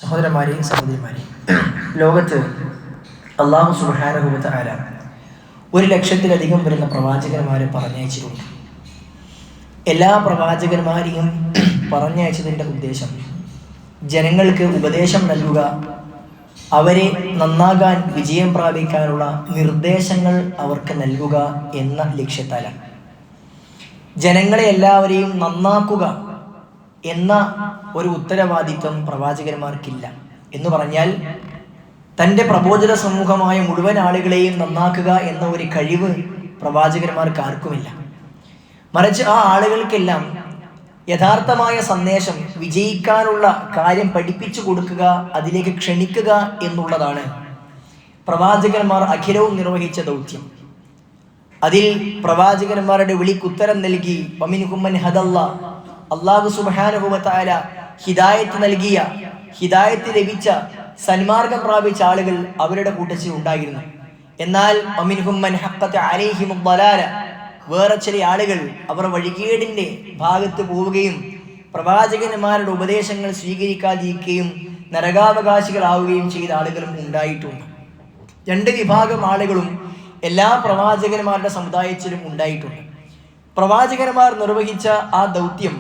സഹോദരന്മാരെയും സഹോദരിമാരെയും, ലോകത്ത് അല്ലാഹു സുബ്ഹാനഹു വ തആല 1,00,000-ലധികം വരുന്ന പ്രവാചകന്മാരെ പറഞ്ഞയച്ചിട്ടുണ്ട്. എല്ലാ പ്രവാചകന്മാരെയും പറഞ്ഞയച്ചതിൻ്റെ ഉദ്ദേശം ജനങ്ങൾക്ക് ഉപദേശം നൽകുക, അവരെ നന്നാകാൻ വിജയം പ്രാപിക്കാനുള്ള നിർദ്ദേശങ്ങൾ അവർക്ക് നൽകുക എന്ന ലക്ഷ്യത്താലാണ്. ജനങ്ങളെ എല്ലാവരെയും നന്നാക്കുക എന്ന ഒരു ഉത്തരവാദിത്വം പ്രവാചകന്മാർക്കില്ല. എന്ന് പറഞ്ഞാൽ തൻ്റെ പ്രബോധന സമൂഹമായ മുഴുവൻ ആളുകളെയും നന്നാക്കുക എന്ന ഒരു കഴിവ് പ്രവാചകന്മാർക്ക് ആർക്കുമില്ല. മറിച്ച് ആ ആളുകൾക്കെല്ലാം യഥാർത്ഥമായ സന്ദേശം, വിജയിക്കാനുള്ള കാര്യം പഠിപ്പിച്ചു കൊടുക്കുക, അതിലേക്ക് ക്ഷണിക്കുക എന്നുള്ളതാണ് പ്രവാചകന്മാർ അഖിലവും നിർവഹിച്ച ദൗത്യം. അതിൽ പ്രവാചകന്മാരുടെ വിളിക്കുത്തരം നൽകി വമിൻഹും മൻ ഹദല്ലാഹ്, അല്ലാഹു സുബ്ഹാനഹു വ തആല ഹിദായത്ത് നൽകിയ, ഹിദായത്ത് ലഭിച്ച, സന്മാർഗം പ്രാപിച്ച ആളുകൾ അവരുടെ കൂട്ടത്തിൽ ഉണ്ടായിരുന്നു. എന്നാൽ വമിൻഹും മൻ ഹഖ്ഖത അലൈഹിമുദ് ദലാല, വേറെ ചില ആളുകൾ അവർ വഴികേടിന്റെ ഭാഗത്ത് പോവുകയും പ്രവാചകന്മാരുടെ ഉപദേശങ്ങൾ സ്വീകരിക്കാതിരിക്കുകയും നരകാവകാശികളാവുകയും ചെയ്ത ആളുകളും ഉണ്ടായിട്ടുണ്ട്. രണ്ട് വിഭാഗം ആളുകളും എല്ലാ പ്രവാചകന്മാരുടെ സമുദായത്തിലും ഉണ്ടായിട്ടുണ്ട്. പ്രവാചകന്മാർ നിർവഹിച്ച ആ ദൗത്യം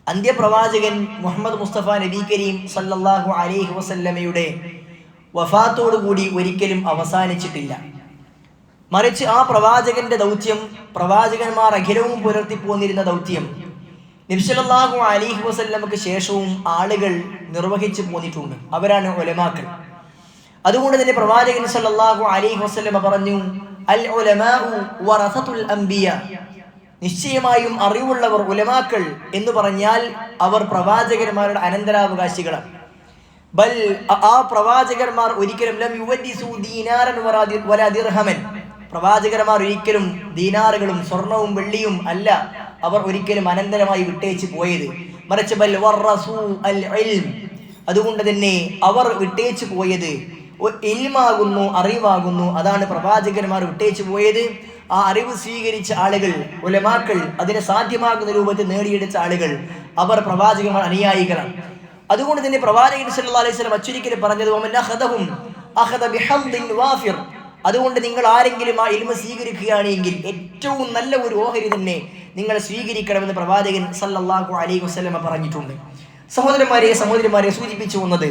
അന്ത്യപ്രവാചകൻ മുഹമ്മദ് മുസ്തഫ നബി കരീം സല്ലല്ലാഹു അലൈഹി വസല്ലമയുടെ വഫാത്തോടുകൂടി ഒരിക്കലും അവസാനിച്ചിട്ടില്ല. മറിച്ച് ആ പ്രവാചകന്റെ ദൗത്യം, പ്രവാചകന്മാർ അഖിലവും പുലർത്തിപ്പോന്നിരുന്ന ദൗത്യം നബി സല്ലല്ലാഹു അലൈഹി വസല്ലമക്ക് ശേഷവും ആളുകൾ നിർവഹിച്ചു പോന്നിട്ടുണ്ട്. അവരാണ് ഉലമാക്കൾ. അതുകൊണ്ട് തന്നെ പ്രവാചകൻ സല്ലല്ലാഹു അലൈഹി വസല്ലമ പറഞ്ഞു, അൽ ഉലമാഉ വറസത്തുൽ അംബിയാ, നിശ്ചയമായും അറിവുള്ളവർ ഉലമാക്കൾ എന്ന് പറഞ്ഞാൽ അവർ പ്രവാചകന്മാരുടെ അനന്തരാവകാശികളാണ്. ബൽ ആ പ്രവാചകന്മാർ ഒരിക്കലും ലം യുവദ്ദിസു ദീനാറൻ വലാ ദിർഹമൻ, പ്രവാചകന്മാർ ഒരിക്കലും ദീനാറുകളും സ്വർണവും വെള്ളിയും അല്ല അവർ ഒരിക്കലും അനന്തരമായി വിട്ടേച്ച് പോയത്. മറിച്ച് ബൽ വറസു അൽ ഇൽം, അതുകൊണ്ട് തന്നെ അവർ വിട്ടേച്ച് പോയത് ഇൽമാകുന്നു, അറിവാകുന്നു. അതാണ് പ്രവാചകന്മാർ വിട്ടേച്ച് പോയത്. ആ അറിവ് സ്വീകരിച്ച ആളുകൾ, ഉലമാക്കൾ, അതിനെ സാധ്യമാകുന്ന രൂപത്തിൽ നേടിയെടുത്ത ആളുകൾ, അവർ പ്രവാചകന്മാർ അനുയായികളാണ്. അതുകൊണ്ട് തന്നെ പ്രവാചകൻ സല്ലല്ലാഹു അലൈഹി വസല്ലം അച്ചൊരിക്കൽ പറഞ്ഞത് വമൻ അഖദഹും അഖദ ബിഹദ്ദിൻ വാഫിർ, അതുകൊണ്ട് നിങ്ങൾ ആരെങ്കിലും ആ ഇൽമ സ്വീകരിക്കുകയാണെങ്കിൽ ഏറ്റവും നല്ല ഒരു ഓഹരി തന്നെ നിങ്ങൾ സ്വീകരിക്കണമെന്ന് പ്രവാചകൻ സല്ലല്ലാഹു അലൈഹി വസല്ലം പറഞ്ഞിട്ടുണ്ട്. സഹോദരന്മാരെ സൂചിപ്പിച്ചു വന്നത്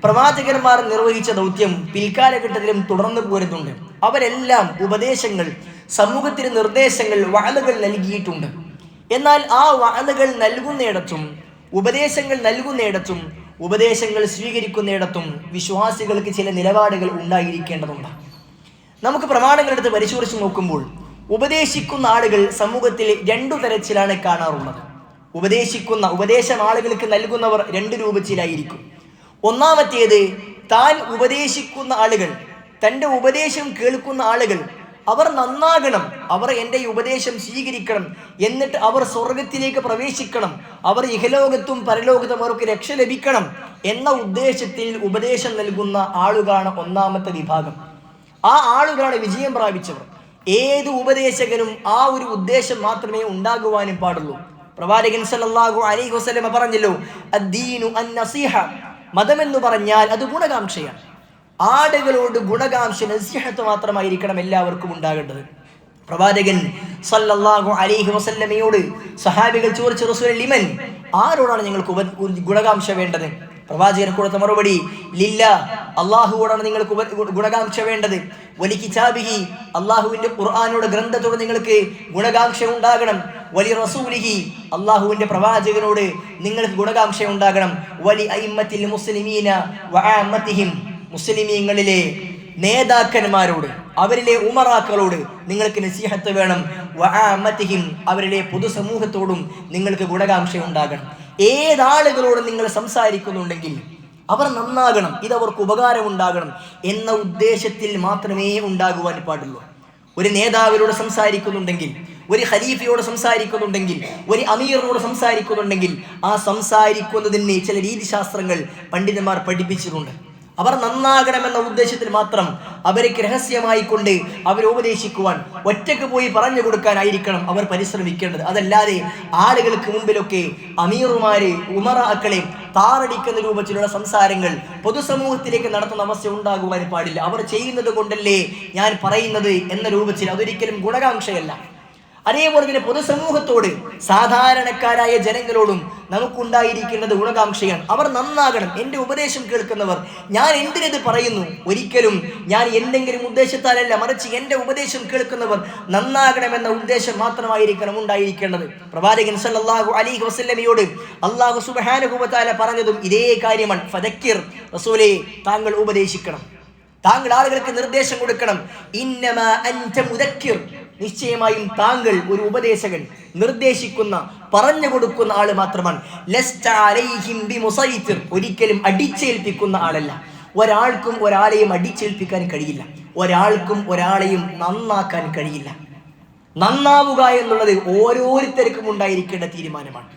പ്രവാചകന്മാർ നിർവഹിച്ച ദൗത്യം പിൽക്കാലഘട്ടത്തിലും തുടർന്നു പോരുന്നുണ്ട്. അവരെല്ലാം ഉപദേശങ്ങൾ, സമൂഹത്തിന് നിർദ്ദേശങ്ങൾ, വഅദുകൾ നൽകിയിട്ടുണ്ട്. എന്നാൽ ആ വഅദുകൾ നൽകുന്നിടത്തും ഉപദേശങ്ങൾ നൽകുന്നിടത്തും ഉപദേശങ്ങൾ സ്വീകരിക്കുന്നിടത്തും വിശ്വാസികൾക്ക് ചില നിലപാടുകൾ ഉണ്ടായിരിക്കേണ്ടതുണ്ട്. നമുക്ക് പ്രമാണങ്ങളെടുത്ത് പരിശോധിച്ച് നോക്കുമ്പോൾ ഉപദേശിക്കുന്ന ആളുകൾ സമൂഹത്തിൽ രണ്ടു തരത്തിലാണ് കാണാറുള്ളത്. ഉപദേശം ആളുകൾക്ക് നൽകുന്നവർ രണ്ട് രൂപത്തിലായിരിക്കും. ഒന്നാമത്തേത്, താൻ ഉപദേശിക്കുന്ന ആളുകൾ, തൻ്റെ ഉപദേശം കേൾക്കുന്ന ആളുകൾ അവർ നന്നാകണം, അവർ എൻ്റെ ഉപദേശം സ്വീകരിക്കണം, എന്നിട്ട് അവർ സ്വർഗത്തിലേക്ക് പ്രവേശിക്കണം, അവർ ഇഹലോകത്തും പരലോകത്തും അവർക്ക് രക്ഷ ലഭിക്കണം എന്ന ഉദ്ദേശത്തിൽ ഉപദേശം നൽകുന്ന ആളുകളാണ് ഒന്നാമത്തെ വിഭാഗം. ആ ആളുകളാണ് വിജയം പ്രാപിച്ചവർ. ഏത് ഉപദേശകനും ആ ഒരു ഉദ്ദേശം മാത്രമേ ഉണ്ടാകുവാനും പാടുള്ളൂ. പ്രവാചകൻ സല്ലല്ലാഹു അലൈഹി വസല്ലം പറഞ്ഞല്ലോ, അദ്ദീനു അന്നസീഹ, മതമെന്ന് പറഞ്ഞാൽ അത് ഗുണകാംക്ഷയാണ്. ആളുകളോട് ഗുണകാംക്ഷ, നസീഹത്ത് മാത്രമായിരിക്കണം എല്ലാവർക്കും ഉണ്ടാകേണ്ടത്. പ്രവാചകൻ സല്ലല്ലാഹു അലൈഹി വസല്ലമയോട് സഹാബികൾ ചോദിച്ചു, റസൂലേ ലിമൻ, ആരോടാണ് ഞങ്ങൾക്ക് ഗുണകാംക്ഷ വേണ്ടത്? പ്രവാചകൻ കൊടുത്ത മറുപടി, ലില്ലാ, അള്ളാഹുവോടാണ് നിങ്ങൾക്ക് ഗുണകാംക്ഷ വേണ്ടത്. വലി കിതാബിഹി, അള്ളാഹുവിന്റെ ഖുർആനോട്, ഗ്രന്ഥത്തോട് നിങ്ങൾക്ക് ഗുണകാംക്ഷ ഉണ്ടാകണം. വലി റസൂലിഹി, അള്ളാഹുവിന്റെ പ്രവാചകനോട് നിങ്ങൾക്ക് ഗുണകാംക്ഷ ഉണ്ടാകണം. വലി അയിമ്മത്തിൽ മുസ്ലിമീന വഅമ്മത്തിഹിം, മുസ്ലിമീങ്ങളിലെ നേതാക്കന്മാരോട്, അവരിലെ ഉമറാക്കളോട് നിങ്ങൾക്ക് നസീഹത്ത് വേണം. വഅമ്മത്തിഹിം, അവരിലെ പൊതുസമൂഹത്തോടും നിങ്ങൾക്ക് ഗുണകാംക്ഷ ഉണ്ടാകണം. ഏതാളുകളോട് നിങ്ങൾ സംസാരിക്കുന്നുണ്ടെങ്കിൽ അവർ നന്നാകണം, ഇതവർക്ക് ഉപകാരമുണ്ടാകണം എന്ന ഉദ്ദേശത്തിൽ മാത്രമേ ഉണ്ടാകുവാൻ പാടുള്ളൂ. ഒരു നേതാവിനോട് സംസാരിക്കുന്നുണ്ടെങ്കിൽ, ഒരു ഖലീഫയോട് സംസാരിക്കുന്നുണ്ടെങ്കിൽ, ഒരു അമീറിനോട് സംസാരിക്കുന്നുണ്ടെങ്കിൽ ആ സംസാരിക്കുന്നതിന് ചില രീതിശാസ്ത്രങ്ങൾ പണ്ഡിതന്മാർ പഠിപ്പിച്ചിട്ടുണ്ട്. അവർ നന്നാകണമെന്ന ഉദ്ദേശത്തിൽ മാത്രം അവർക്ക് രഹസ്യമായി കൊണ്ട് അവരെ ഉപദേശിക്കുവാൻ, ഒറ്റക്ക് പോയി പറഞ്ഞു കൊടുക്കാനായിരിക്കണം അവർ പരിശ്രമിക്കേണ്ടത്. അതല്ലാതെ ആളുകൾക്ക് മുമ്പിലൊക്കെ അമീറുമാരെ, ഉമറാക്കളെ താറടിക്കുന്ന രൂപത്തിലുള്ള സംസാരങ്ങൾ പൊതുസമൂഹത്തിലേക്ക് നടത്തുന്ന അവസ്ഥ ഉണ്ടാകുവാൻ പാടില്ല. അവർ ചെയ്യുന്നത് കൊണ്ടല്ലേ ഞാൻ പറയുന്നത് എന്ന രൂപത്തിൽ അതൊരിക്കലും ഗുണകാംക്ഷയല്ല. അതേപോലെ തന്നെ പൊതുസമൂഹത്തോട്, സാധാരണക്കാരായ ജനങ്ങളോടും നമുക്കുണ്ടായിരിക്കേണ്ടത് ഗുണകാംക്ഷയാണ്. അവർ നന്നാകണം. എൻ്റെ ഉപദേശം കേൾക്കുന്നവർ, ഞാൻ എന്തിനത് പറയുന്നു, ഒരിക്കലും ഞാൻ എന്തെങ്കിലും ഉദ്ദേശത്താലല്ല, മറിച്ച് എൻ്റെ ഉപദേശം കേൾക്കുന്നവർ നന്നാകണമെന്ന ഉദ്ദേശം മാത്രമായിരിക്കണം ഉണ്ടായിരിക്കേണ്ടത്. പ്രവാചകൻ സല്ലല്ലാഹു അലൈഹി വസല്ലമയോട് അല്ലാഹു സുബ്ഹാനഹു വ തആല പറഞ്ഞതും ഇതേ കാര്യമാണ്. ഫദക്കിർ, റസൂലേ താങ്കൾ ഉപദേശിക്കണം, താങ്കൾ ആളുകൾക്ക് നിർദ്ദേശം കൊടുക്കണം. ഇന്നമാ അൻത മുദക്കിർ, നിശ്ചയമായും താങ്കൾ ഒരു ഉപദേശകൻ, നിർദ്ദേശിക്കുന്ന, പറഞ്ഞു കൊടുക്കുന്ന ആള് മാത്രമാണ്. ലസ്ത അലൈഹിം ബിമുസൈതിർ, ഒരിക്കലും അടിച്ചേൽപ്പിക്കുന്ന ആളല്ല. ഒരാൾക്കും ഒരാളെയും അടിച്ചേൽപ്പിക്കാൻ കഴിയില്ല. ഒരാൾക്കും ഒരാളെയും നന്നാക്കാൻ കഴിയില്ല. നന്നാവുക എന്നുള്ളത് ഓരോരുത്തർക്കും ഉണ്ടായിരിക്കേണ്ട തീരുമാനമാണ്.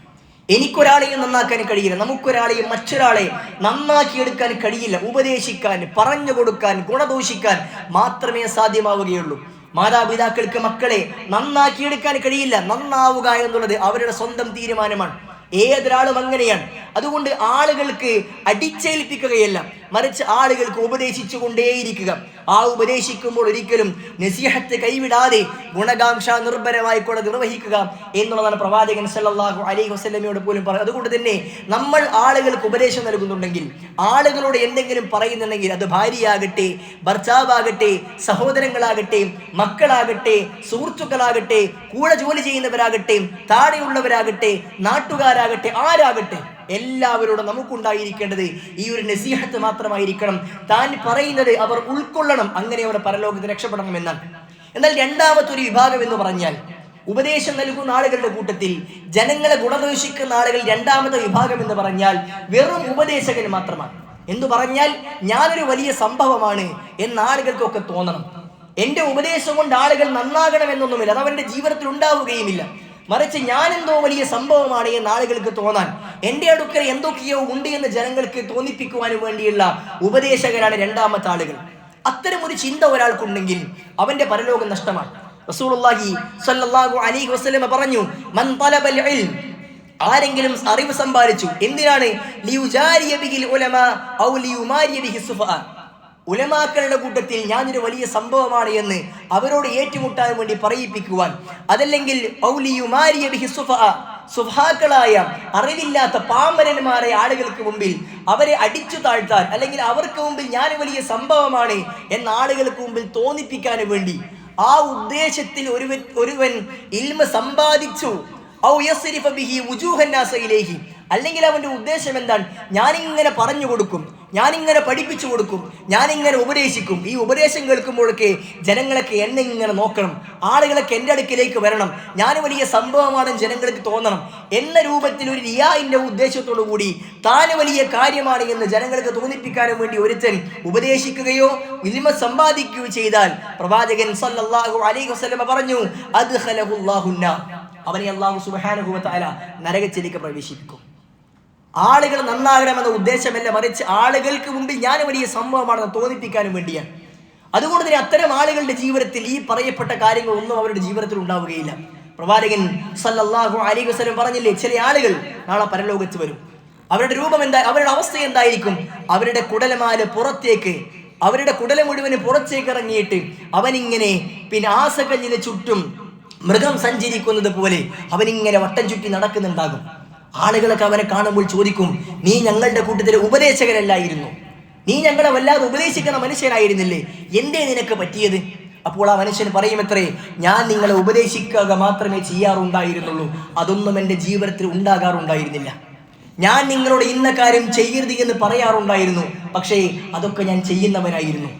എനിക്കൊരാളെയും നന്നാക്കാൻ കഴിയില്ല, നമുക്കൊരാളെയും മറ്റൊരാളെ നന്നാക്കിയെടുക്കാൻ കഴിയില്ല. ഉപദേശിക്കാൻ, പറഞ്ഞു കൊടുക്കാൻ, ഗുണദോഷിക്കാൻ മാത്രമേ സാധ്യമാവുകയുള്ളൂ. മാതാപിതാക്കൾക്ക് മക്കളെ നന്നാക്കിയെടുക്കാൻ കഴിയില്ല. നന്നാവുക എന്നുള്ളത് അവരുടെ സ്വന്തം തീരുമാനമാണ്. ഏതൊരാളും അങ്ങനെയാണ്. അതുകൊണ്ട് ആളുകൾക്ക് അടിച്ചേൽപ്പിക്കുകയല്ല, മറിച്ച് ആളുകൾക്ക് ഉപദേശിച്ചു കൊണ്ടേയിരിക്കുക. ആ ഉപദേശിക്കുമ്പോൾ ഒരിക്കലും നസീഹത്ത് കൈവിടാതെ ഗുണകാംക്ഷ നിർഭരമായി കൂടെ നിർവഹിക്കുക എന്നുള്ളതാണ് പ്രവാചകൻ സല്ലല്ലാഹു അലൈഹി വസല്ലമയോട് പോലും പറയുന്നത്. അതുകൊണ്ട് തന്നെ നമ്മൾ ആളുകൾക്ക് ഉപദേശം നൽകുന്നുണ്ടെങ്കിൽ, ആളുകളോട് എന്തെങ്കിലും പറയുന്നുണ്ടെങ്കിൽ, അത് ഭാര്യയാകട്ടെ, ഭർത്താവാകട്ടെ, സഹോദരങ്ങളാകട്ടെ, മക്കളാകട്ടെ, സുഹൃത്തുക്കളാകട്ടെ, കൂടെ ജോലി ചെയ്യുന്നവരാകട്ടെ, താഴെയുള്ളവരാകട്ടെ, നാട്ടുകാരാകട്ടെ, ആരാകട്ടെ, എല്ലാവരോടും നമുക്കുണ്ടായിരിക്കേണ്ടത് ഈ ഒരു നസീഹത്ത് മാത്രമായിരിക്കണം. താൻ പറയുന്നത് അവർ ഉൾക്കൊള്ളണം, അങ്ങനെ അവർ പരലോകത്ത് രക്ഷപ്പെടണമെന്നാണ്. എന്നാൽ രണ്ടാമത്തെ ഒരു വിഭാഗം എന്ന് പറഞ്ഞാൽ, ഉപദേശം നൽകുന്ന ആളുകളുടെ കൂട്ടത്തിൽ ജനങ്ങളെ ഗുണദോഷിക്കുന്ന ആളുകൾ രണ്ടാമത്തെ വിഭാഗം എന്ന് പറഞ്ഞാൽ വെറും ഉപദേശകൻ മാത്രമാണ്. എന്ന് പറഞ്ഞാൽ ഞാനൊരു വലിയ സംഭവമാണ് എന്ന് ആളുകൾക്കൊക്കെ തോന്നണം. എൻ്റെ ഉപദേശം കൊണ്ട് ആളുകൾ നന്നാകണമെന്നൊന്നുമില്ല, അത് അവരുടെ ജീവിതത്തിൽ ഉണ്ടാവുകയുമില്ല. മറിച്ച് ഞാൻ എന്തോ വലിയ സംഭവമാണ് എന്ന് ആളുകൾക്ക് തോന്നാൻ, എൻ്റെ അടുക്കൽ എന്തൊക്കെയോ ഉണ്ട് എന്ന് ജനങ്ങൾക്ക് തോന്നിപ്പിക്കുവാനും വേണ്ടിയുള്ള ഉപദേശകരാണ് രണ്ടാമത്തെ ആളുകൾ. അത്തരം ഒരു ചിന്ത ഒരാൾക്കുണ്ടെങ്കിൽ അവന്റെ പരലോകം നഷ്ടമാണ്. റസൂലുള്ളാഹി സ്വല്ലല്ലാഹു അലൈഹി വസല്ലം പറഞ്ഞു, മൻ തലബൽ ഇൽം, ആരെങ്കിലും അറിവ് സമ്പാദിച്ചു, എന്തിനാണ്? ലിയുജാരിയ ബിഹിൽ ഉലമാ ഔ ലിയുമാരിയ ബിഹി സുഫാ, ഉലമാക്കളുടെ കൂട്ടത്തിൽ ഞാനൊരു വലിയ സംഭവമാണ് എന്ന് അവരോട് ഏറ്റുമുട്ടാൻ വേണ്ടി പറയിപ്പിക്കുവാൻ, അതല്ലെങ്കിൽ ഔലിയുമാരിയ ബിഹി സുഫാ, സുഫാക്കളായ അറിവില്ലാത്ത പാമരന്മാരെ ആളുകൾക്ക് മുമ്പിൽ അവരെ അടിച്ചു താഴ്ത്താൻ, അല്ലെങ്കിൽ അവർക്ക് മുമ്പിൽ ഞാൻ വലിയ സംഭവമാണ് എന്ന ആളുകൾക്ക് മുമ്പിൽ തോന്നിപ്പിക്കാൻ വേണ്ടി ആ ഉദ്ദേശത്തിൽ ഒരുവൻ ഇൽമ സമ്പാദിച്ചു, ഔ യസ്രിഫ ബിഹി വുജൂഹൻ നാസ ഇലൈഹി, അല്ലെങ്കിൽ അവന്റെ ഉദ്ദേശം എന്താണ്? ഞാനിങ്ങനെ പറഞ്ഞു കൊടുക്കും, ഞാനിങ്ങനെ പഠിപ്പിച്ചു കൊടുക്കും, ഞാനിങ്ങനെ ഉപദേശിക്കും. ഈ ഉപദേശം കേൾക്കുമ്പോഴൊക്കെ ജനങ്ങളൊക്കെ എന്നെ ഇങ്ങനെ നോക്കണം, ആളുകളൊക്കെ എൻ്റെ അടുക്കിലേക്ക് വരണം, ഞാൻ വലിയ സംഭവമാണെന്ന് ജനങ്ങൾക്ക് തോന്നണം എന്ന രൂപത്തിൽ ഒരു റിയാഇന്റെ ഉദ്ദേശത്തോടു കൂടി താൻ വലിയ കാര്യമാണ് എന്ന് ജനങ്ങൾക്ക് തോന്നിപ്പിക്കാനും വേണ്ടി ഒരുത്തൻ ഉപദേശിക്കുകയോ ഇൽമ സമ്പാദിക്കുകയോ ചെയ്താൽ പ്രവാചകൻ സല്ലല്ലാഹു അലൈഹി വസല്ലം പറഞ്ഞു, അദ്ഖലഹുല്ലാഹുന്ന, അവനെ അല്ലാഹു സുബ്ഹാനഹു വ തആല നരകത്തിലേക്ക് പ്രവേശിപ്പിക്കും. ആളുകൾ നന്നാകണമെന്ന ഉദ്ദേശമല്ല, മറിച്ച് ആളുകൾക്ക് മുമ്പിൽ ഞാൻ വലിയ സംഭവമാണെന്ന് തോന്നിപ്പിക്കാനും വേണ്ടിയാണ്. അതുകൊണ്ട് തന്നെ അത്തരം ആളുകളുടെ ജീവിതത്തിൽ ഈ പറയപ്പെട്ട കാര്യങ്ങളൊന്നും അവരുടെ ജീവിതത്തിൽ ഉണ്ടാവുകയില്ല. പ്രവാചകൻ സല്ലല്ലാഹു അലൈഹി വസല്ലം പറഞ്ഞില്ലേ, ചില ആളുകൾ നാളെ പരലോകത്ത് വരും. അവരുടെ രൂപം എന്താ, അവരുടെ അവസ്ഥ എന്തായിരിക്കും? അവരുടെ കുടലമാല പുറത്തേക്ക്, അവരുടെ കുടല മുഴുവന് പുറത്തേക്ക് ഇറങ്ങിയിട്ട് അവനിങ്ങനെ ആസകഞ്ഞിന് ചുറ്റും മൃഗം സഞ്ചരിക്കുന്നത് പോലെ അവനിങ്ങനെ വട്ടം ചുറ്റി നടക്കുന്നുണ്ടാകും. ആളുകളൊക്കെ അവനെ കാണുമ്പോൾ ചോദിക്കും, നീ ഞങ്ങളുടെ കൂട്ടത്തിലെ ഉപദേശകരല്ലായിരുന്നു, നീ ഞങ്ങളെ വല്ലാതെ ഉപദേശിക്കുന്ന മനുഷ്യനായിരുന്നില്ലേ, എന്തേ നിനക്ക് പറ്റിയത്? അപ്പോൾ ആ മനുഷ്യൻ പറയുമത്രേ, ഞാൻ നിങ്ങളെ ഉപദേശിക്കുക മാത്രമേ ചെയ്യാറുണ്ടായിരുന്നുള്ളൂ, അതൊന്നും എൻ്റെ ജീവിതത്തിൽ ഉണ്ടാകാറുണ്ടായിരുന്നില്ല. ഞാൻ നിങ്ങളോട് ഇന്ന കാര്യം ചെയ്യരുത് എന്ന് പറയാറുണ്ടായിരുന്നു, പക്ഷേ അതൊക്കെ ഞാൻ ചെയ്യുന്നവനായിരുന്നു.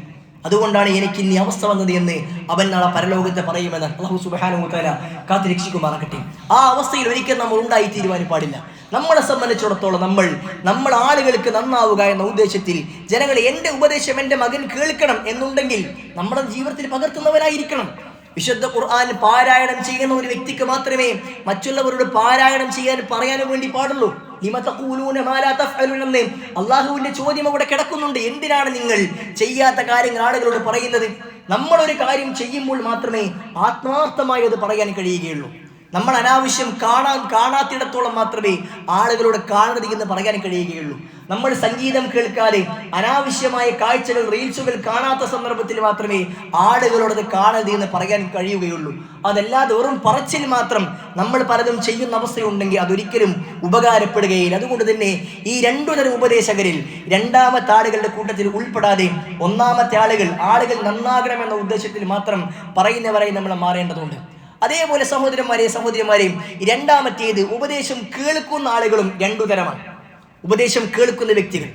അതുകൊണ്ടാണ് എനിക്ക് ഇനി അവസ്ഥ വന്നത് എന്ന് അവൻ നാളെ പരലോകത്തെ പറയുമെന്ന് അല്ലാഹു സുബ്ഹാനഹു വ തആല കാത്തിരക്ഷിക്കുമാറാകട്ടെ. ആ അവസ്ഥയിൽ ഒരിക്കലും നമ്മൾ ഉണ്ടായിത്തീരുവാനും പാടില്ല. നമ്മളെ സംബന്ധിച്ചിടത്തോളം നമ്മൾ ആളുകൾക്ക് നന്നാവുക എന്ന ഉദ്ദേശത്തിൽ ജനങ്ങൾ എൻ്റെ ഉപദേശം എൻ്റെ മകൻ കേൾക്കണം എന്നുണ്ടെങ്കിൽ നമ്മുടെ ജീവിതത്തിൽ പകർത്തുന്നവരായിരിക്കണം. വിശുദ്ധ ഖുർആൻ പാരായണം ചെയ്യുന്ന ഒരു വ്യക്തിക്ക് മാത്രമേ മറ്റുള്ളവരോട് പാരായണം ചെയ്യാൻ പറയാനും വേണ്ടി പാടുള്ളൂ. എന്ന് അള്ളാഹുവിന്റെ ചോദ്യം അവിടെ കിടക്കുന്നുണ്ട്. എന്തിനാണ് നിങ്ങൾ ചെയ്യാത്ത കാര്യങ്ങൾ ആളുകളോട് പറയുന്നത്? നമ്മളൊരു കാര്യം ചെയ്യുമ്പോൾ മാത്രമേ ആത്മാർത്ഥമായി അത് പറയാൻ കഴിയുകയുള്ളൂ. നമ്മൾ അനാവശ്യം കാണാത്തിടത്തോളം മാത്രമേ ആളുകളോട് കാണരുത് എന്ന് പറയാൻ കഴിയുകയുള്ളൂ. നമ്മൾ സംഗീതം കേൾക്കാതെ അനാവശ്യമായ കാഴ്ചകൾ, റീൽസുകൾ കാണാത്ത സന്ദർഭത്തിൽ മാത്രമേ ആളുകളോടത് കാണരുത് എന്ന് പറയാൻ കഴിയുകയുള്ളൂ. അതല്ലാതെ വെറും പറച്ചിൽ മാത്രം നമ്മൾ പലതും ചെയ്യുന്ന അവസ്ഥയുണ്ടെങ്കിൽ അതൊരിക്കലും ഉപകാരപ്പെടുകയില്ല. അതുകൊണ്ട് തന്നെ ഈ രണ്ടു തരം ഉപദേശകരിൽ രണ്ടാമത്തെ ആളുകളുടെ കൂട്ടത്തിൽ ഉൾപ്പെടാതെ ഒന്നാമത്തെ ആളുകൾ നന്നാകണമെന്ന ഉദ്ദേശത്തിൽ മാത്രം പറയുന്നവരായി നമ്മൾ മാറേണ്ടതുണ്ട്. അതേപോലെ സഹോദരന്മാരെയും രണ്ടാമത്തേത്, ഉപദേശം കേൾക്കുന്ന ആളുകളും രണ്ടു തരമാണ്. ഉപദേശം കേൾക്കുന്ന വ്യക്തികൾ,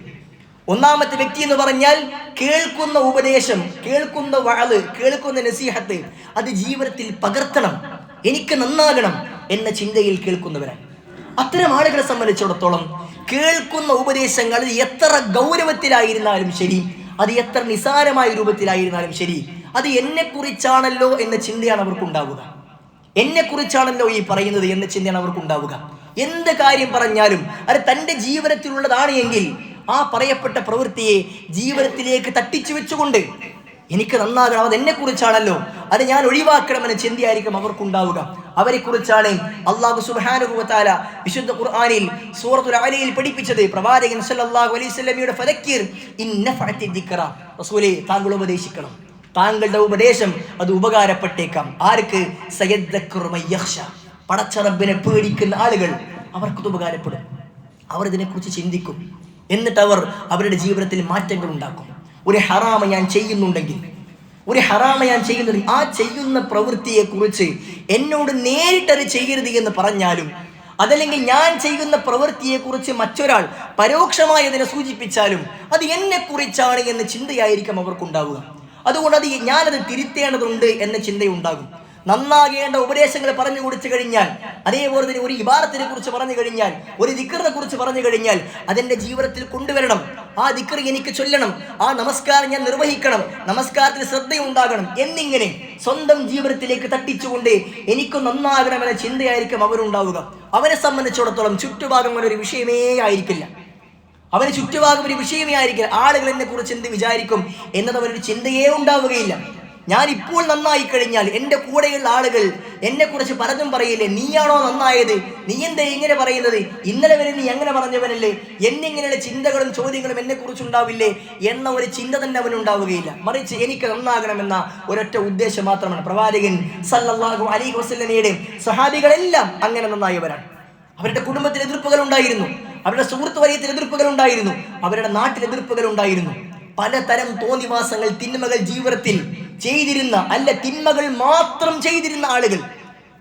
ഒന്നാമത്തെ വ്യക്തി എന്ന് പറഞ്ഞാൽ കേൾക്കുന്ന ഉപദേശം, കേൾക്കുന്ന വഅദ്, കേൾക്കുന്ന നസീഹത്ത് അത് ജീവിതത്തിൽ പകർത്തണം, എനിക്ക് നന്നാകണം എന്ന ചിന്തയിൽ കേൾക്കുന്നവരാണ്. അത്തരം ആളുകളെ സംബന്ധിച്ചിടത്തോളം കേൾക്കുന്ന ഉപദേശങ്ങൾ എത്ര ഗൗരവത്തിലായിരുന്നാലും ശരി, അത് എത്ര നിസാരമായ രൂപത്തിലായിരുന്നാലും ശരി, അത് എന്നെക്കുറിച്ചാണല്ലോ എന്ന ചിന്തയാണ് അവർക്കുണ്ടാവുക. എന്നെക്കുറിച്ചാണല്ലോ ഈ പറയുന്നത് എന്ന ചിന്തയാണ് അവർക്കുണ്ടാവുക. എന്ത് കാര്യം പറഞ്ഞാലും അത് തൻ്റെ ജീവിതത്തിലുള്ളതാണ് എങ്കിൽ ആ പറയപ്പെട്ട പ്രവൃത്തിയെ ജീവിതത്തിലേക്ക് തട്ടിച്ചു വെച്ചുകൊണ്ട് എനിക്ക് നന്നാകണം, അത് എന്നെക്കുറിച്ചാണല്ലോ, അത് ഞാൻ ഒഴിവാക്കണമെന്ന ചിന്തയായിരിക്കും അവർക്കുണ്ടാവുക. അവരെക്കുറിച്ചാണ് അല്ലാഹു സുബ്ഹാനഹു വ തആല വിശുദ്ധ ഖുർആനിൽ സൂറത്തുൽ അലയിൽ പഠിപ്പിച്ചത്. പ്രവാചകൻ സല്ലല്ലാഹു അലൈഹി വസല്ലമയുടെ ഫദക്കിർ ഇൻ നഫഅത്തി ദിക്റ, റസൂലേ താങ്കൾ ഉപദേശിക്കണം, താങ്കളുടെ ഉപദേശം അത് ഉപകാരപ്പെട്ടേക്കാം. ആർക്ക്? സയദ്ദക്കറു മൻ യഖ്ശ, പടച്ച റബ്ബിനെ പേടിക്കുന്ന ആളുകൾ അവർക്കത് ഉപകാരപ്പെടും. അവർ ഇതിനെക്കുറിച്ച് ചിന്തിക്കും. എന്നിട്ട് അവർ അവരുടെ ജീവിതത്തിൽ മാറ്റങ്ങൾ ഉണ്ടാക്കും. ഒരു ഹറാമ ഞാൻ ചെയ്യുന്നുണ്ടെങ്കിൽ, ആ ചെയ്യുന്ന പ്രവൃത്തിയെക്കുറിച്ച് എന്നോട് നേരിട്ടത് ചെയ്യരുത് എന്ന് പറഞ്ഞാലും, അതല്ലെങ്കിൽ ഞാൻ ചെയ്യുന്ന പ്രവൃത്തിയെക്കുറിച്ച് മറ്റൊരാൾ പരോക്ഷമായി അതിനെ സൂചിപ്പിച്ചാലും അത് എന്നെക്കുറിച്ചാണ് എന്ന ചിന്തയായിരിക്കും അവർക്കുണ്ടാവുക. അതുകൊണ്ട് ഞാനത് തിരുത്തേണ്ടതുണ്ട് എന്ന ചിന്തയുണ്ടാകും. നന്നാകേണ്ട ഉപദേശങ്ങൾ പറഞ്ഞു കൊടുത്തു കഴിഞ്ഞാൽ, അതേപോലെ തന്നെ ഒരു ഇബാദത്തിനെ കുറിച്ച് പറഞ്ഞു കഴിഞ്ഞാൽ, ഒരു ദിക്റിനെ കുറിച്ച് പറഞ്ഞു കഴിഞ്ഞാൽ അതെന്റെ ജീവിതത്തിൽ കൊണ്ടുവരണം. ആ ദിക്ർ എനിക്ക് ചൊല്ലണം, ആ നമസ്കാരം ഞാൻ നിർവഹിക്കണം, നമസ്കാരത്തിൽ ശ്രദ്ധയുണ്ടാകണം എന്നിങ്ങനെ സ്വന്തം ജീവിതത്തിലേക്ക് തട്ടിച്ചുകൊണ്ട് എനിക്ക് നന്നാകണമെന്ന ചിന്തയായിരിക്കും അവരുണ്ടാവുക. അവരെ സംബന്ധിച്ചിടത്തോളം ചുറ്റുഭാഗം ഒരു വിഷയമേ ആയിരിക്കില്ല. അവന് ചുറ്റുഭാഗം ഒരു വിഷയമേ ആയിരിക്കില്ല. ആളുകൾ എന്നെ കുറിച്ച് എന്ത് വിചാരിക്കും എന്നത് അവരൊരു ചിന്തയേ ഉണ്ടാവുകയില്ല. ഞാൻ ഇപ്പോൾ നന്നായി കഴിഞ്ഞാൽ എൻ്റെ കൂടെയുള്ള ആളുകൾ എന്നെ കുറിച്ച് പലതും പറയില്ലേ, നീയാണോ നന്നായത്, നീ എന്താ ഇങ്ങനെ പറയുന്നത്, ഇന്നലെ വരെ നീ അങ്ങനെ പറഞ്ഞവനല്ലേ, എന്നിങ്ങനെയുള്ള ചിന്തകളും ചോദ്യങ്ങളും എന്നെ കുറിച്ചുണ്ടാവില്ലേ എന്ന ഒരു ചിന്ത തന്നെ അവനുണ്ടാവുകയില്ല. മറിച്ച് എനിക്ക് നന്നാകണമെന്ന ഒരൊറ്റ ഉദ്ദേശം മാത്രമാണ്. പ്രവാചകൻ സല്ലല്ലാഹു അലൈഹി വസല്ലമയുടെ സഹാബികളെല്ലാം അങ്ങനെ നന്നായവരാണ്. അവരുടെ കുടുംബത്തിൽ എതിർപ്പുകൾ ഉണ്ടായിരുന്നു, അവരുടെ സുഹൃത്ത് വലയത്തിൽ എതിർപ്പുകൾ ഉണ്ടായിരുന്നു, അവരുടെ നാട്ടിൽ എതിർപ്പുകൾ ഉണ്ടായിരുന്നു. പലതരം തോന്നിവാസങ്ങൾ, തിന്മകൾ ജീവിതത്തിൽ ചെയ്തിരുന്ന, തിന്മകൾ മാത്രം ചെയ്തിരുന്ന ആളുകൾ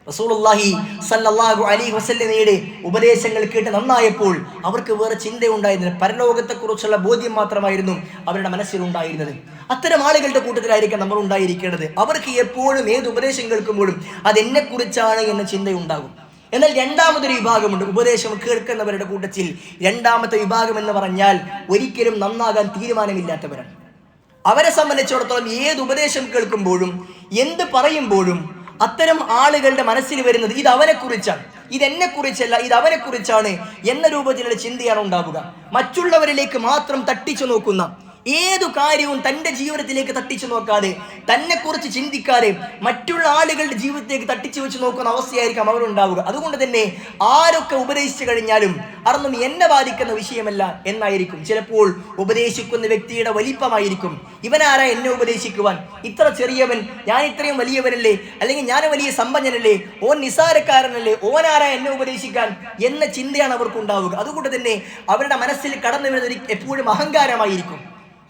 റസൂലുള്ളാഹി സല്ലല്ലാഹു അലൈഹി വസല്ലമയുടെ ഉപദേശങ്ങൾ കേട്ട് നന്നായപ്പോൾ അവർക്ക് വേറെ ചിന്തയുണ്ടായിരുന്നില്ല. പരലോകത്തെക്കുറിച്ചുള്ള ബോധ്യം മാത്രമായിരുന്നു അവരുടെ മനസ്സിലുണ്ടായിരുന്നത്. അത്തരം ആളുകളുടെ കൂട്ടത്തിലായിരിക്കും നമ്മൾ ഉണ്ടായിരിക്കേണ്ടത്. അവർക്ക് എപ്പോഴും ഏത് ഉപദേശം കേൾക്കുമ്പോഴും അതെന്നെക്കുറിച്ചാണ് എന്ന ചിന്തയുണ്ടാകും. എന്നാൽ രണ്ടാമതൊരു വിഭാഗമുണ്ട് ഉപദേശം കേൾക്കുന്നവരുടെ കൂട്ടത്തിൽ. രണ്ടാമത്തെ വിഭാഗം എന്ന് പറഞ്ഞാൽ ഒരിക്കലും നന്നാകാൻ തീരുമാനമില്ലാത്തവരാണ്. അവരെ സംബന്ധിച്ചിടത്തോളം ഏത് ഉപദേശം കേൾക്കുമ്പോഴും എന്ത് പറയുമ്പോഴും അത്തരം ആളുകളുടെ മനസ്സിൽ വരുന്നത് ഇത് അവനെക്കുറിച്ചാണ്, ഇതെന്നെക്കുറിച്ചല്ല, ഇത് അവനെക്കുറിച്ചാണ് എന്ന രൂപത്തിലുള്ള ചിന്തയാണ് ഉണ്ടാവുക. മറ്റുള്ളവരിലേക്ക് മാത്രം തട്ടിച്ചു നോക്കുന്ന, ഏതു കാര്യവും തൻ്റെ ജീവിതത്തിലേക്ക് തട്ടിച്ചു നോക്കാതെ, തന്നെക്കുറിച്ച് ചിന്തിക്കാതെ മറ്റുള്ള ആളുകളുടെ ജീവിതത്തിലേക്ക് തട്ടിച്ചു വെച്ച് നോക്കുന്ന അവസ്ഥയായിരിക്കും അവരുണ്ടാവുക. അതുകൊണ്ട് തന്നെ ആരൊക്കെ ഉപദേശിച്ചു കഴിഞ്ഞാലും അതൊന്നും എന്നെ ബാധിക്കുന്ന വിഷയമല്ല എന്നായിരിക്കും. ചിലപ്പോൾ ഉപദേശിക്കുന്ന വ്യക്തിയുടെ വലിപ്പമായിരിക്കും. ഇവനാരാ എന്നെ ഉപദേശിക്കുവാൻ, ഇത്ര ചെറിയവൻ, ഞാൻ ഇത്രയും വലിയവനല്ലേ, അല്ലെങ്കിൽ ഞാൻ വലിയ സമ്പന്നനല്ലേ, ഓൻ നിസാരക്കാരനല്ലേ, ഓനാരാ എന്നെ ഉപദേശിക്കാൻ എന്ന ചിന്തയാണ് അവർക്കുണ്ടാവുക. അതുകൊണ്ട് തന്നെ അവരുടെ മനസ്സിൽ കടന്നു വരുന്നത് എപ്പോഴും അഹങ്കാരമായിരിക്കും.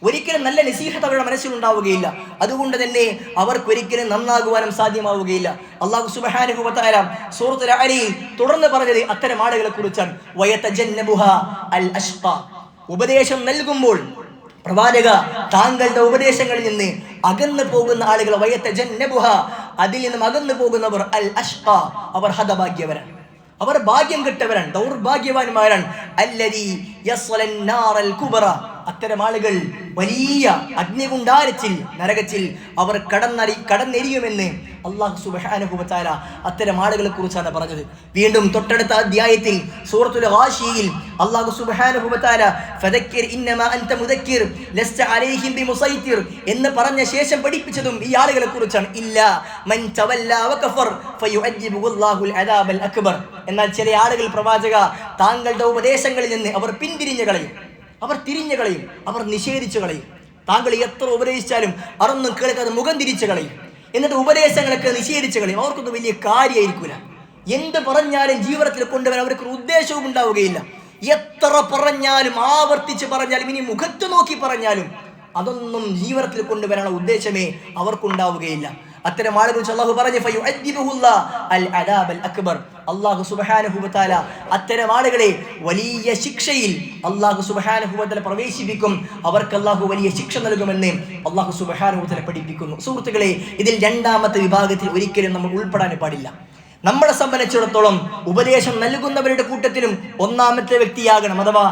ഒരിക്കലും നല്ല നസീഹത്ത് അവരുടെ മനസ്സിലുണ്ടാവുകയില്ല. അതുകൊണ്ട് തന്നെ അവർക്കൊരിക്കലും നന്നാകുവാനും സാധ്യമാവുകയില്ല. അല്ലാഹു സുബ്ഹാനഹു വ തആല സൂറത്തുൽ അഅലയിൽ തുടർന്ന് പറഞ്ഞത് അത്തരം ആളുകളെ കുറിച്ചാണ്. വയതജന്നബുഹ അൽ അഷ്ഖ, ഉപദേശം നൽകുമ്പോൾ പ്രവാചക താങ്കളുടെ ഉപദേശങ്ങളിൽ നിന്ന് അകന്നു പോകുന്ന ആളുകൾ, വയതജന്നബുഹ അതിൽ നിന്നും അകന്നു പോകുന്നവർ, അൽ അഷ്ഖ അവർ ഹതഭാഗ്യവരാണ്, അവർ ഭാഗ്യം കെട്ടവരാണ്, ദൗർഭാഗ്യവാന്മാരാണ്. അല്ലദീ യസ്ലൻ നാറൽ കുബ്ര, അത്തരം ആളുകൾ വലിയ അഗ്നികുണ്ടാരത്തിൽ നരകത്തിൽ അവർ കടന്നെരിയുമെന്ന് അല്ലാഹു സുബ്ഹാനഹു വ തആല അത്തരം ആളുകളെ കുറിച്ചാണ് പറഞ്ഞത്. വീണ്ടും തൊട്ടടുത്ത അധ്യായത്തിൽ സൂറത്തുൽ ഗാശിയയിൽ അല്ലാഹു സുബ്ഹാനഹു വ തആല ഫദക്കിർ ഇന്നമാ അൻത മുദക്കിർ ലസ്ത അലൈഹിം ബിമുസൈതിർ എന്ന് പറഞ്ഞ ശേഷം പഠിപ്പിച്ചതും ഈ ആളുകളെ കുറിച്ചാണ്. ഇല്ലാ മൻ തവല്ല വകഫർ ഫയുഅദ്ദിബുഹു അല്ലാഹുൽ അദാബൽ അക്ബർ. എന്നാൽ ചില ആളുകൾ പ്രവാചക താങ്കളുടെ ഉപദേശങ്ങളിൽ നിന്ന് അവർ പിന്തിരിഞ്ഞു കളയും, അവർ തിരിഞ്ഞു കളയും, അവർ നിഷേധിച്ചു കളയും. താങ്കൾ എത്ര ഉപദേശിച്ചാലും അറൊന്നും കേൾക്കാതെ മുഖം തിരിച്ചു കളയും, എന്നിട്ട് ഉപദേശങ്ങളൊക്കെ നിഷേധിച്ചു കളയും. അവർക്കൊന്നും വലിയ കാര്യമായിരിക്കില്ല. എന്ത് പറഞ്ഞാലും ജീവിതത്തിൽ കൊണ്ടുവരാൻ അവർക്കൊരു ഉദ്ദേശവും ഉണ്ടാവുകയില്ല. എത്ര പറഞ്ഞാലും ആവർത്തിച്ച് പറഞ്ഞാലും ഇനി മുഖത്ത് നോക്കി പറഞ്ഞാലും അതൊന്നും ജീവിതത്തിൽ കൊണ്ടുവരാനുള്ള ഉദ്ദേശമേ അവർക്കുണ്ടാവുകയില്ല. അത്തരം ആളുകൾ അല്ലാഹു പറഞ്ഞു അല്ലാഹു സുബ്ഹാനഹു വ തആല അത്തരം ആളുകളെ വലിയ ശിക്ഷയിൽ അല്ലാഹു സുബ്ഹാനഹു വ തആല പ്രവേശിപ്പിക്കും. അവർക്ക് അല്ലാഹു വലിയ ശിക്ഷ നൽകുമെന്ന് അല്ലാഹു സുബ്ഹാനഹു വ തആല പഠിപ്പിക്കുന്നു. സുഹൃത്തുക്കളെ, ഇതിൽ രണ്ടാമത്തെ വിഭാഗത്തിൽ ഒരിക്കലും നമ്മൾ ഉൾപ്പെടാൻ പാടില്ല. നമ്മളെ സംബന്ധിച്ചിടത്തോളം ഉപദേശം നൽകുന്നവരുടെ കൂട്ടത്തിലും ഒന്നാമത്തെ വ്യക്തിയാകണം. അഥവാ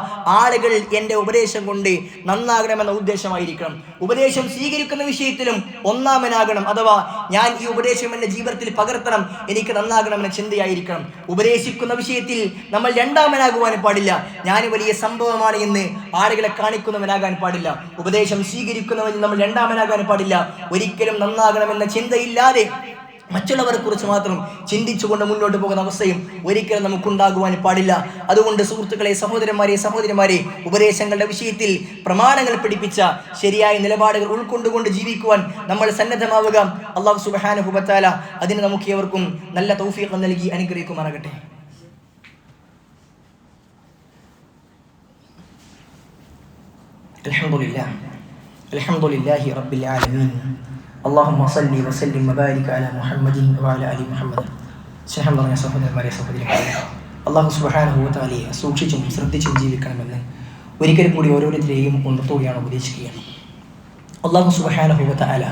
ആളുകൾ എൻ്റെ ഉപദേശം കൊണ്ട് നന്നാകണമെന്ന ഉദ്ദേശമായിരിക്കണം. ഉപദേശം സ്വീകരിക്കുന്ന വിഷയത്തിലും ഒന്നാമനാകണം. അഥവാ ഞാൻ ഈ ഉപദേശം എൻ്റെ ജീവിതത്തിൽ പകർത്തണം, എനിക്ക് നന്നാകണമെന്ന ചിന്തയായിരിക്കണം. ഉപദേശിക്കുന്ന വിഷയത്തിൽ നമ്മൾ രണ്ടാമനാകുവാൻ പാടില്ല. ഞാൻ വലിയ സംഭവമാണ് എന്ന് ആളുകളെ കാണിക്കുന്നവനാകാൻ പാടില്ല. ഉപദേശം സ്വീകരിക്കുന്നവരിൽ നമ്മൾ രണ്ടാമനാകാൻ പാടില്ല. ഒരിക്കലും നന്നാകണമെന്ന ചിന്തയില്ലാതെ മറ്റുള്ളവരെ കുറിച്ച് മാത്രം ചിന്തിച്ചുകൊണ്ട് മുന്നോട്ട് പോകുന്ന അവസ്ഥയും ഒരിക്കലും നമുക്കുണ്ടാകുവാൻ പാടില്ല. അതുകൊണ്ട് സുഹൃത്തുക്കളെ, സഹോദരന്മാരെ, ഉപദേശങ്ങളുടെ വിഷയത്തിൽ പ്രമാണങ്ങൾ പഠിപ്പിച്ച ശരിയായ നിലപാടുകൾ ഉൾക്കൊണ്ടുകൊണ്ട് ജീവിക്കുവാൻ നമ്മൾ സന്നദ്ധമാവുക. അല്ലാഹു സുബ്ഹാനഹു വ തആല അതിന് നമുക്ക് ഏവർക്കും നല്ല തൗഫീഖ് നൽകി അനുഗ്രഹിക്കുമാറാകട്ടെ. അൽഹംദുലില്ലാഹി റബ്ബിൽ ആലമീൻ. അല്ലാഹുമ്മ സല്ലി വസല്ലിം വബാരിക് അലാ മുഹമ്മദിൻ വഅലാ അലി മുഹമ്മദ്. സ്നേഹം നിറഞ്ഞ സഹോദരന്മാരെ, അല്ലാഹു സുബ്ഹാനഹു വ തആലയെ സൂക്ഷിച്ചും ശ്രദ്ധിച്ചും ജീവിക്കണമെന്ന് ഒരിക്കലും കൂടി ഓരോരുത്തരെയും ഉണർത്തുകയാണ്, ഉപദേശിക്കുകയാണ്. അല്ലാഹു സുബ്ഹാനഹു വ തആല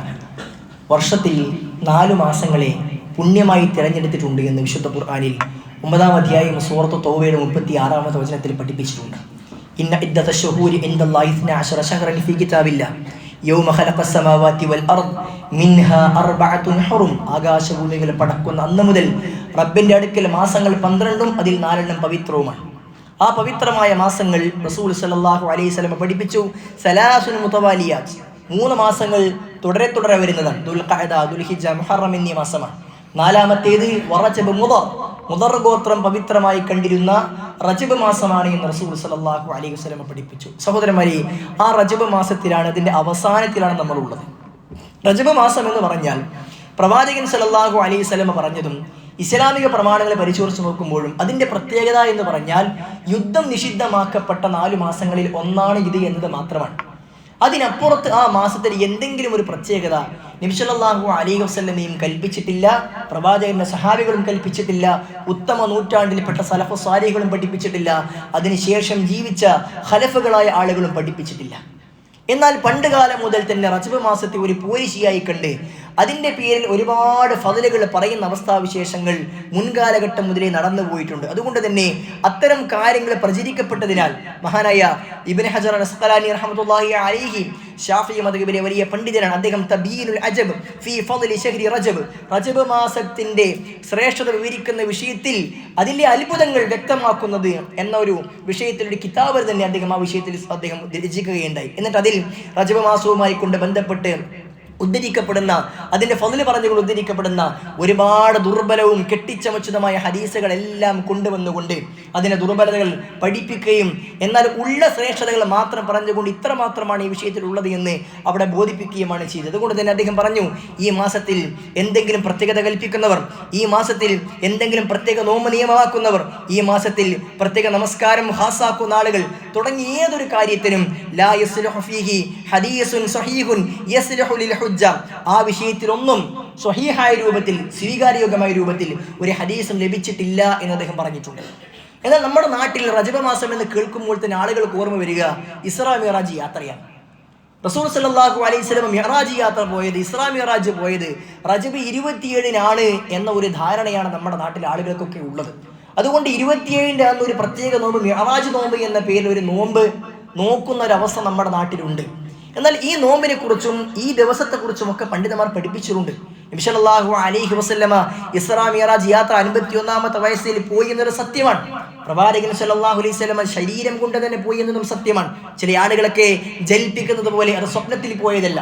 വർഷത്തിൽ 4 മാസങ്ങളെ പുണ്യമായി തിരഞ്ഞെടുത്തിട്ടുണ്ട് എന്ന് വിശുദ്ധ ഖുർആനിൽ 9-ാം അധ്യായം സൂറത്ത് തൗബയുടെ 36-ാമത്തെ വചനത്തിൽ പഠിപ്പിച്ചിട്ടുണ്ട്. ഇന്ന ഇദ്ദത ശുഹൂരി ഇൻദല്ലാഹി 12 ശഹ്റൻ ഫീ കിതാബില്ലാഹ് യൗമ ഖലഖസ് സമാവാതി വൽ അർദ് മിൻഹാ അർബഅത്തുൻ ഹുറും. ആകാശഭൂമികൾ പടക്കുന്ന അന്ന് മുതൽ റബ്ബിന്റെ അടുക്കൽ മാസങ്ങൾ 12ഉം അതിൽ 4 പവിത്രവുമാണ്. ആ പവിത്രമായ മാസങ്ങൾ റസൂൽ സല്ലല്ലാഹു അലൈഹി വസല്ലം പഠിപ്പിച്ചു. സലാസുൻ മുതവാലിയാത്ത്, 3 മാസങ്ങൾ തുടരെ വരുന്നതാണ്. ദുൽഖഅദ, ദുൽഹിജ്ജ, മുഹറം എന്നീ മാസമാണ്. 4-ാമത്തേത് റജബ്, മുദർ ഗോത്രം പവിത്രമായി കണ്ടിരുന്ന റജബ് മാസമാണ് എന്ന് റസൂൽ സല്ലല്ലാഹു അലൈഹി വസല്ലം പഠിപ്പിച്ചു. സഹോദരന്മാരെ, ആ റജബ് മാസത്തിലാണ്, അതിൻ്റെ അവസാനത്തിലാണ് നമ്മളുള്ളത്. റജബ് മാസം എന്ന് പറഞ്ഞാൽ പ്രവാചകൻ സല്ലല്ലാഹു അലൈഹി വസല്ലം പറഞ്ഞതും ഇസ്ലാമിക പ്രമാണങ്ങളെ പരിശോധിച്ച് നോക്കുമ്പോഴും അതിൻ്റെ പ്രത്യേകത എന്ന് പറഞ്ഞാൽ യുദ്ധം നിഷിദ്ധമാക്കപ്പെട്ട 4 മാസങ്ങളിൽ ഒന്നാണ് ഇത് എന്നത് മാത്രമാണ്. അതിനപ്പുറത്ത് ആ മാസത്തിൽ എന്തെങ്കിലും ഒരു പ്രത്യേകത നബി സല്ലല്ലാഹു അലൈഹി വസല്ലമയും കൽപ്പിച്ചിട്ടില്ല, പ്രവാചകന്റെ സഹാബികളും കൽപ്പിച്ചിട്ടില്ല, ഉത്തമ നൂറ്റാണ്ടിൽപ്പെട്ട സലഫ് സ്വാലിഹുകളും പഠിപ്പിച്ചിട്ടില്ല, അതിനുശേഷം ജീവിച്ച ഖലഫുകളായ ആളുകളും പഠിപ്പിച്ചിട്ടില്ല. എന്നാൽ പണ്ടുകാലം മുതൽ തന്നെ റജബ് മാസത്തെ ഒരു പോരിശിയായി കണ്ട് അതിൻ്റെ പേരിൽ ഒരുപാട് ഫضലുകൾ പറയുന്ന അവസ്ഥാവിശേഷങ്ങൾ മുൻകാലഘട്ടം മുതലേ നടന്നു പോയിട്ടുണ്ട്. അതുകൊണ്ട് തന്നെ അത്തരം കാര്യങ്ങൾ പ്രചരിക്കപ്പെട്ടതിനാൽ മഹാനായ ഇബ്നു ഹജർ അസ്ഖലാനി റഹ്മത്തുള്ളാഹി അലൈഹി ഷാഫിഈ മദ്ഹബിലെ വലിയ പണ്ഡിതനാണ്. അദ്ദേഹം തബീനുൽ അജബ് ഫീ ഫളി ശഹ്രി റജബ്, റജബ് മാസത്തിന്റെ ശ്രേഷ്ഠത വിവരിക്കുന്ന വിഷയത്തിൽ അതിലെ അത്ഭുതങ്ങൾ വ്യക്തമാക്കുന്നത് എന്ന ഒരു വിഷയത്തിൽ ഒരു കിതാബ് തന്നെ അദ്ദേഹം ആ വിഷയത്തിൽ അദ്ദേഹം രചിക്കുകയുണ്ടായി. എന്നിട്ട് അതിൽ റജബ് മാസവുമായി കൊണ്ട് ബന്ധപ്പെട്ട് ഉദ്ധരിക്കപ്പെടുന്ന, അതിൻ്റെ ഫضല് പറഞ്ഞുകൊണ്ട് ഉദ്ധരിക്കപ്പെടുന്ന ഒരുപാട് ദുർബലവും കെട്ടിച്ചമച്ചതുമായ ഹദീസുകളെല്ലാം കൊണ്ടുവന്നുകൊണ്ട് അതിനെ ദുർബലതകൾ പഠിപ്പിക്കുകയും എന്നാൽ ഉള്ള ശ്രേഷ്ഠതകൾ മാത്രം പറഞ്ഞുകൊണ്ട് ഇത്ര മാത്രമാണ് ഈ വിഷയത്തിൽ ഉള്ളത് എന്ന് അവിടെ ബോധിപ്പിക്കുകയുമാണ് ചെയ്തത്. അതുകൊണ്ട് തന്നെ അദ്ദേഹം പറഞ്ഞു, ഈ മാസത്തിൽ എന്തെങ്കിലും പ്രത്യേകത കൽപ്പിക്കുന്നവർ, ഈ മാസത്തിൽ എന്തെങ്കിലും പ്രത്യേക നോമ്പ് നിയമമാക്കുന്നവർ, ഈ മാസത്തിൽ പ്രത്യേക നമസ്കാരം ഹാസാക്കുന്ന ആളുകൾ തുടങ്ങി ഏതൊരു കാര്യത്തിനും ലാ യസ്ലുഹു ഫീഹി ഹദീസുൻ സഹീഹുൻ യസ്ലുഹു ലിൽ ഹുജ്ജ, ആ വിഷയത്തിലൊന്നും സ്വഹീഹായ രൂപത്തിൽ സ്വീകാര്യോഗ്യമായ രൂപത്തിൽ ഒരു ഹദീസും ലഭിച്ചിട്ടില്ല എന്ന് അദ്ദേഹം പറഞ്ഞിട്ടുണ്ട്. എന്നാൽ നമ്മുടെ നാട്ടിൽ റജബ് മാസം എന്ന് കേൾക്കുമ്പോൾ തന്നെ ആളുകൾക്ക് ഓർമ്മ വരിക ഇസ്രാ മിഅ്റാജ് യാത്രയാണ്. റസൂൽ സല്ലല്ലാഹു അലൈഹി വസല്ലം മിഅ്റാജ് യാത്ര പോയത്, ഇസ്രാ മിഅ്റാജ് പോയത് റജബ് 27-നാണ് എന്ന ഒരു ധാരണയാണ് നമ്മുടെ നാട്ടിലെ ആളുകൾക്കൊക്കെ ഉള്ളത്. അതുകൊണ്ട് 27-ന്റെ അന്ന് ഒരു പ്രത്യേക നോമ്പ്, മിഅ്റാജ് നോമ്പ് എന്ന പേരിൽ ഒരു നോമ്പ് നോക്കുന്ന ഒരവസ്ഥ നമ്മുടെ നാട്ടിലുണ്ട്. എന്നാൽ ഈ നോമ്പിനെ കുറിച്ചും ഈ ദിവസത്തെക്കുറിച്ചും ഒക്കെ പണ്ഡിതന്മാർ പഠിപ്പിച്ചിട്ടുണ്ട്. നബി സല്ലല്ലാഹു അലൈഹി വസല്ലമ ഇസ്രാ മിഅ്റാജ് യാത്ര 51-ാമത്തെ വയസ്സിൽ പോയി എന്നൊരു സത്യമാണ്. പ്രവാചകൻ സല്ലല്ലാഹു അലൈഹി വസല്ലമ ശരീരം കൊണ്ട് തന്നെ പോയി എന്നതും സത്യമാണ്. ചില ആളുകളൊക്കെ ജൽപ്പിക്കുന്നത് പോലെ അത് സ്വപ്നത്തിൽ പോയതല്ല.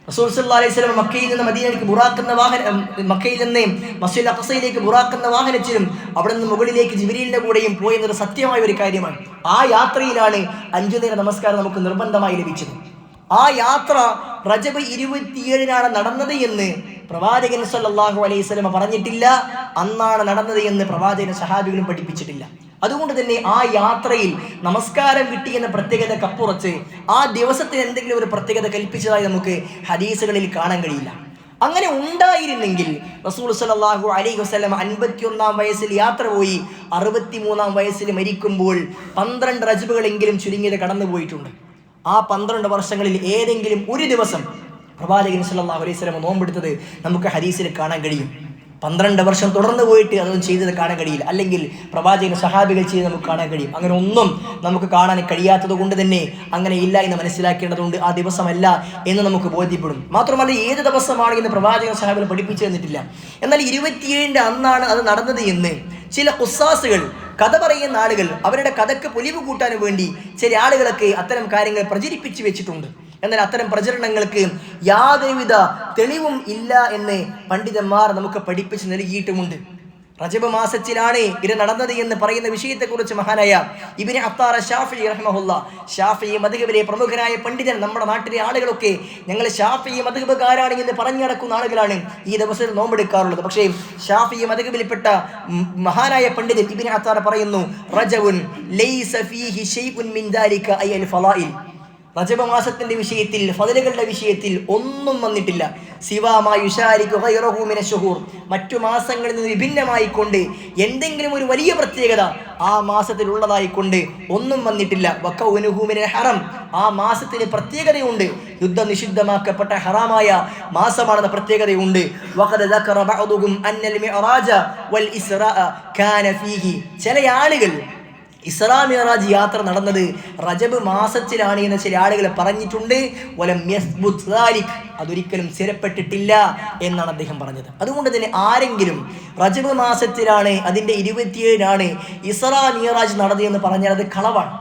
റസൂൽ സല്ലല്ലാഹു അലൈഹി വസല്ലം മക്കയിൽ നിന്ന് മദീനയിലേക്ക് ബുറാഖെന്ന വാഹനം, മക്കയിൽ നിന്ന് മസ്ജിദുൽ അഖ്സയിലേക്ക് ബുറാഖെന്ന വാഹനത്തിലും അവിടെ നിന്ന് മുകളിലേക്ക് ജിബ്രീലിന്റെ കൂടെയും പോയി എന്നൊരു സത്യമായ ഒരു കാര്യമാണ്. ആ യാത്രയിലാണ് 5 നേര നമസ്കാരം നമുക്ക് നിർബന്ധമായി ലഭിച്ചത്. ആ യാത്ര റജബ് 27-നാണ് നടന്നത് എന്ന് പ്രവാചകൻ സല്ലല്ലാഹു അലൈഹി വസല്ലം പറഞ്ഞിട്ടില്ല. അന്നാണ് നടന്നത് എന്ന് പ്രവാചകൻ സഹാബികളും പഠിപ്പിച്ചിട്ടില്ല. അതുകൊണ്ട് തന്നെ ആ യാത്രയിൽ നമസ്കാരം കിട്ടി എന്ന പ്രത്യേകതക്കപ്പുറത്ത് ആ ദിവസത്തിന് എന്തെങ്കിലും ഒരു പ്രത്യേകത കൽപ്പിച്ചതായി നമുക്ക് ഹദീസുകളിൽ കാണാൻ കഴിയില്ല. അങ്ങനെ ഉണ്ടായിരുന്നെങ്കിൽ റസൂൽ സല്ലല്ലാഹു അലൈഹി വസല്ലം 51-ാം വയസ്സിൽ യാത്ര പോയി 63-ാം വയസ്സിൽ മരിക്കുമ്പോൾ 12 റജബുകളെങ്കിലും ചുരുങ്ങിയത് കടന്നുപോയിട്ടുണ്ട്. ആ 12 വർഷങ്ങളിൽ ഏതെങ്കിലും ഒരു ദിവസം പ്രവാചകൻ സല്ലല്ലാഹു അലൈഹി വസല്ലം നോമ്പെടുത്തത് നമുക്ക് ഹദീസിൽ കാണാൻ കഴിയും. 12 വർഷം തുടർന്ന് പോയിട്ട് അതൊന്നും ചെയ്തത് കാണാൻ കഴിയില്ല. അല്ലെങ്കിൽ പ്രവാചകൻ സഹാബികൾ ചെയ്ത് നമുക്ക് കാണാൻ കഴിയും. അങ്ങനെ ഒന്നും നമുക്ക് കാണാൻ കഴിയാത്തത് കൊണ്ട് തന്നെ അങ്ങനെ ഇല്ല എന്ന് മനസ്സിലാക്കേണ്ടതുണ്ട്. ആ ദിവസമല്ല എന്ന് നമുക്ക് ബോധ്യപ്പെടും. മാത്രമല്ല ഏത് ദിവസമാണ് എന്ന് പ്രവാചകൻ സഹാബികൾ പഠിപ്പിച്ചു തന്നിട്ടില്ല. എന്നാൽ 27-ന്റെ അന്നാണ് അത് നടന്നത് എന്ന് ചില ഖുസ്സാസുകൾ, കഥ പറയുന്ന ആളുകൾ, അവരുടെ കഥയ്ക്ക് പൊലിവ് കൂട്ടാൻ വേണ്ടി ചില ആളുകളൊക്കെ അത്തരം കാര്യങ്ങൾ പ്രചരിപ്പിച്ചു വെച്ചിട്ടുണ്ട്. എന്നാൽ അത്തരം പ്രചരണങ്ങൾക്ക് യാതൊരുവിധ തെളിവും ഇല്ല എന്ന് പണ്ഡിതന്മാർ നമുക്ക് പഠിപ്പിച്ച് നൽകിയിട്ടുമുണ്ട്. റജബ് മാസത്തിലാണ് ഇത് നടന്നത് എന്ന് പറയുന്ന വിഷയത്തെക്കുറിച്ച് മഹാനായ ഇബ്നു അത്താർ ശാഫിഈ റഹിമഹുല്ലാ, ശാഫിഈ മദ്ഹബിലെ പ്രമുഖനായ പണ്ഡിതൻ, നമ്മുടെ നാട്ടിലെ ആളുകളൊക്കെ ഞങ്ങൾ ശാഫിഈ മദ്ഹബുകാരാണ് എന്ന് പറഞ്ഞു നടക്കുന്ന ആളുകളാണ് ഈ ദിവസത്തിൽ നോമ്പെടുക്കാറുള്ളത്. പക്ഷേ ശാഫിഈ മദ്ഹബിൽപ്പെട്ട മഹാനായ പണ്ഡിതൻ ഇബ്നു അത്താർ പറയുന്നു, റജബുൻ ലൈസ ഫീഹി ശൈഉൻ മിൻ ദാലിക അൽ ഫളാഇൽ. റജബ് മാസത്തിന്റെ വിഷയത്തിൽ, ഫളലുകളുടെ വിഷയത്തിൽ ഒന്നും വന്നിട്ടില്ല. മറ്റു മാസങ്ങളിൽ നിന്ന് വിഭിന്നമായി കൊണ്ട് എന്തെങ്കിലും ഒരു വലിയ പ്രത്യേകത ആ മാസത്തിൽ ഉള്ളതായിക്കൊണ്ട് ഒന്നും വന്നിട്ടില്ല. ഹറം, ആ മാസത്തിന് പ്രത്യേകതയുണ്ട്. യുദ്ധം നിഷിദ്ധമാക്കപ്പെട്ട ഹറാമായ മാസമാണെന്ന പ്രത്യേകതയുണ്ട്. ചില ആളുകൾ ഇസ്രാ മിഅ്റാജ് യാത്ര നടന്നത് റജബ് മാസത്തിലാണ് എന്ന് ചില ആളുകൾ പറഞ്ഞിട്ടുണ്ട്. വലം യസ്ബുത് ദാലിക്, അതൊരിക്കലും സ്ഥിരപ്പെട്ടിട്ടില്ല എന്നാണ് അദ്ദേഹം പറഞ്ഞത്. അതുകൊണ്ട് തന്നെ ആരെങ്കിലും റജബ് മാസത്തിലാണ്, അതിൻ്റെ 27-നാണ് ഇസ്രാ മിഅ്റാജ് നടന്നത് എന്ന് പറഞ്ഞാൽ അത് കളവാണ്.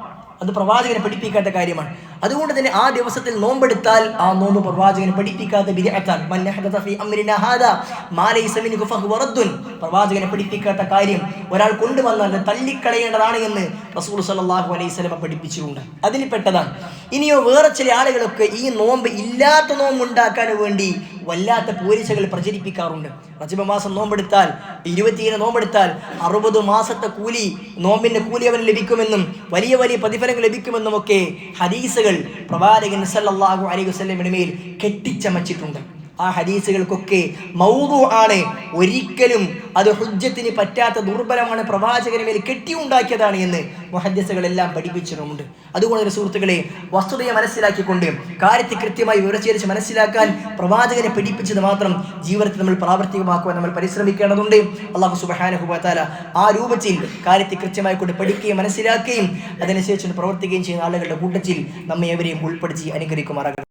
അത് പ്രവാചകനെ പഠിപ്പിക്കാത്ത കാര്യമാണ്. അതുകൊണ്ട് തന്നെ ആ ദിവസത്തിൽ നോമ്പെടുത്താൽ ആ നോമ്പ് പ്രവാചകനെ പഠിപ്പിക്കാത്ത ബിദ്അത്താണ്. മൻ അഹദത ഫീ അംരിനാ ഹാദാ മാ ലൈസ മിൻഹു ഫഹുവ റദ്ദുൻ. പ്രവാചകനെ പഠിപ്പിക്കാത്ത കാര്യം ഒരാൾ കൊണ്ടുവന്നാൽ തള്ളിക്കളയേണ്ടതാണ് എന്ന് റസൂൽ സല്ലല്ലാഹു അലൈഹി വസല്ലം പഠിപ്പിച്ചിട്ടുണ്ട്. അതിൽ പെട്ടതാണ്. ഇനിയോ വേറെ ചില ആളുകളൊക്കെ ഈ നോമ്പ് ഇല്ലാത്ത നോമ്പ് ഉണ്ടാക്കാൻ വേണ്ടി വല്ലാത്ത പോരിശകൾ പ്രചരിപ്പിക്കാറുണ്ട്. റജബ് മാസം നോമ്പെടുത്താൽ, 27 നോമ്പെടുത്താൽ 60 മാസത്തെ കൂലി, നോമ്പിന്റെ കൂലി അവന് ലഭിക്കുമെന്നും വലിയ വലിയ പ്രതിഫലങ്ങൾ ലഭിക്കുമെന്നും ഒക്കെ ഹദീസുകൾ പ്രവാചകൻ സല്ലല്ലാഹു അലൈഹി വസല്ലമയുടെ മേൽ കെട്ടിച്ചമച്ചിട്ടുണ്ട്. ആ ഹദീസുകൾക്കൊക്കെ മൗദൂ ആണ്. ഒരിക്കലും അത് ഹുജ്ജത്തിന് പറ്റാത്ത ദുർബലമാണ്, പ്രവാചകന് മേൽ കെട്ടിയുണ്ടാക്കിയതാണ് എന്ന് മുഹദ്ദിസുകളെല്ലാം പഠിപ്പിച്ചിട്ടുമുണ്ട്. അതുകൊണ്ട് സുഹൃത്തുക്കളെ, വസ്തുതയെ മനസ്സിലാക്കിക്കൊണ്ട് കാര്യത്തെ കൃത്യമായി വിവരിച്ച് മനസ്സിലാക്കാൻ പ്രവാചകനെ പഠിപ്പിച്ചത് മാത്രം ജീവിതത്തിൽ നമ്മൾ പ്രാവർത്തികമാക്കുവാൻ നമ്മൾ പരിശ്രമിക്കേണ്ടതുണ്ട്. അല്ലാഹു സുബ്ഹാനഹു വ തആല ആ രൂപത്തിൽ കാര്യത്തെ കൃത്യമായി കൊണ്ട് പഠിക്കുകയും മനസ്സിലാക്കുകയും അതിനനുസരിച്ച് പ്രവർത്തിക്കുകയും ചെയ്യുന്ന ആളുകളുടെ കൂട്ടത്തിൽ നമ്മെ എവരെയും ഉൾപ്പെടുത്തി അനുഗ്രഹിക്കുമാറാകട്ടെ.